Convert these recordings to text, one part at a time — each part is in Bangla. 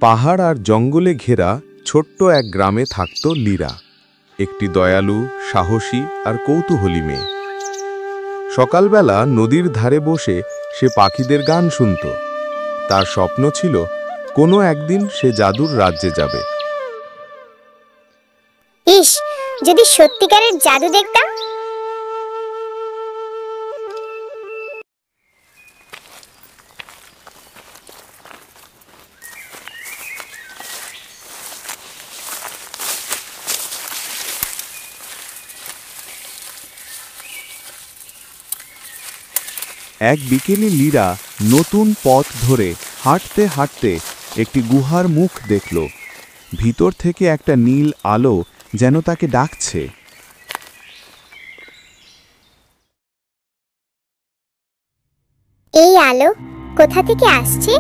পাহাড় আর জঙ্গলে ঘেরা ছোট্ট এক গ্রামে থাকত লীরা, একটি দয়ালু, সাহসী আর কৌতূহলী মেয়ে। সকালবেলা নদীর ধারে বসে সে পাখিদের গান শুনত। তার স্বপ্ন ছিল কোনো একদিন সে জাদুর রাজ্যে যাবে। ইস, যদি সত্যিকারের জাদু দেখতাম। এক বিকেলে লীরা নতুন পথ ধরে হাঁটতে হাঁটতে একটি গুহার মুখ দেখল। ভিতর থেকে একটা নীল আলো যেন তাকে ডাকছে। এই আলো কোথা থেকে আসছে?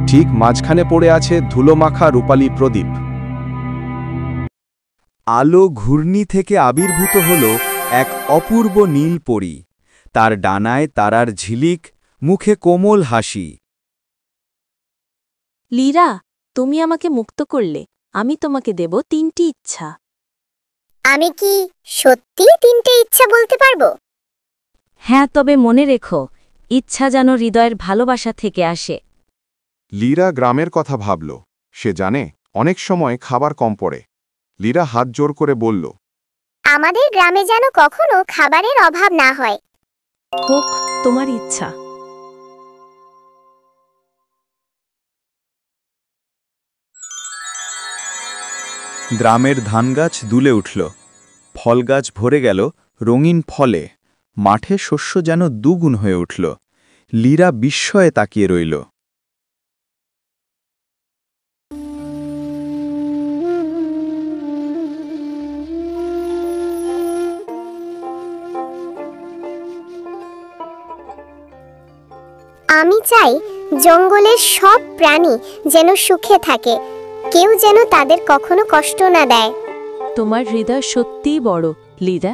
ঠিক মাঝখানে পড়ে আছে ধুলোমাখা রূপালী প্রদীপ। আলো ঘূর্ণি থেকে আবির্ভূত হল এক অপূর্ব নীল পরী। তার ডানায় তারার ঝিলিক, মুখে কোমল হাসি। লীরা, তুমি আমাকে মুক্ত করলে, আমি তোমাকে দেব 3টি ইচ্ছা। আমি কি সত্যি 3টে ইচ্ছা বলতে পারবো? হ্যাঁ, তবে মনে রেখো, ইচ্ছা যেন হৃদয়ের ভালোবাসা থেকে আসে। লীরা গ্রামের কথা ভাবল। সে জানে অনেক সময় খাবার কম পড়ে। লীরা হাত জোর করে বলল, আমাদের গ্রামে যেন কখনো খাবারের অভাব না হয়। হোক তোমার ইচ্ছা। গ্রামের ধানগাছ দুলে উঠল, ফলগাছ ভরে গেল রঙিন ফলে। মাঠে শস্য যেন দুগুণ হয়ে উঠল। লীরা বিস্ময়ে তাকিয়ে রইল। আমি চাই জঙ্গলের সব প্রাণী যেন সুখে থাকে, কেউ যেন তাদের কখনো কষ্ট না দেয়। তোমার হৃদয় সত্যিই বড়, লীরা।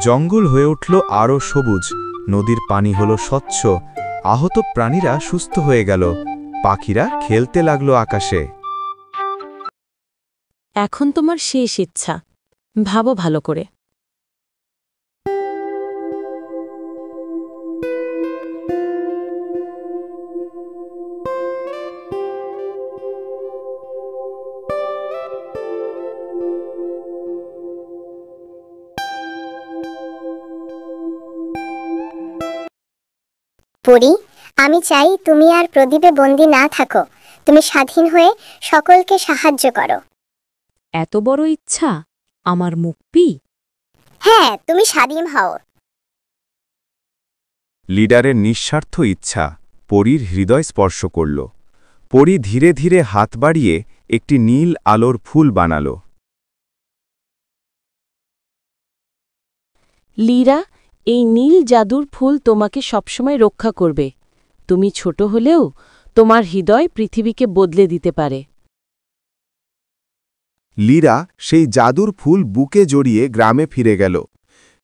জঙ্গল হয়ে উঠল আরও সবুজ। নদীর পানি হলো স্বচ্ছ। আহত প্রাণীরা সুস্থ হয়ে গেল। পাখিরা খেলতে লাগলো আকাশে। এখন তোমার শেষ ইচ্ছা, ভাবো ভালো করে। পরী, আমি চাই তুমি আর প্রদীপে বন্দী না থাকো। তুমি স্বাধীন হয়ে সকলকে সাহায্য করো। এত বড় ইচ্ছা, আমার মুক্তি? হ্যাঁ, তুমি স্বাধীন হও। লিডারের নিঃস্বার্থ ইচ্ছা পরীর হৃদয় স্পর্শ করল। পরী ধীরে ধীরে হাত বাড়িয়ে একটি নীল আলোর ফুল বানাল। লীরা, এই নীল জাদুর ফুল তোমাকে সবসময় রক্ষা করবে। তুমি ছোট হলেও তোমার হৃদয় পৃথিবীকে বদলে দিতে পারে। লীরা সেই জাদুর ফুল বুকে জড়িয়ে গ্রামে ফিরে গেল।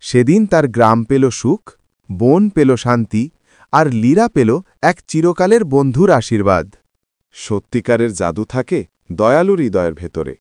সেদিন তার গ্রাম পেল সুখ, বন পেল শান্তি, আর লীরা পেল এক চিরকালের বন্ধুর আশীর্বাদ। সত্যিকারের জাদু থাকে দয়ালু হৃদয়ের ভেতরে।